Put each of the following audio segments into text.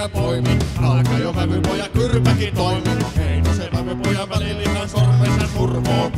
väliä poimi. Alkaa jo vävypoja kyrpäkin toimi. Heino se vävypojan välilihan sormensa survoo.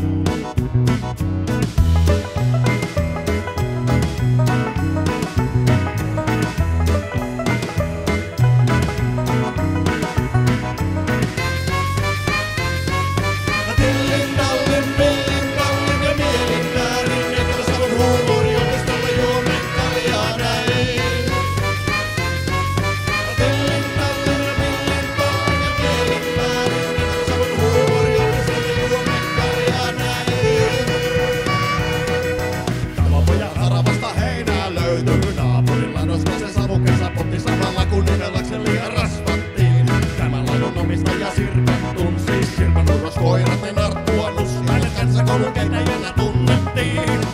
Naapurilla nostaa se savukessa potti samalla kun nivelaksellia rasvattiin. Tämän ladon omistaja Sirpan tunsi. Sirpan urroskoirat ne narttua nussi. Hänet kansakoulun kentäjänä tunnettiin.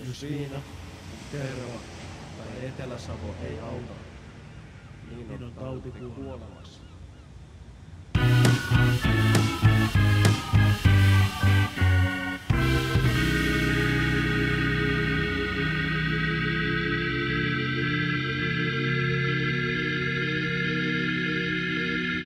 Jos Viina, Terva tai Etelä-Savo ei auta, niin on tauti kuolemassa.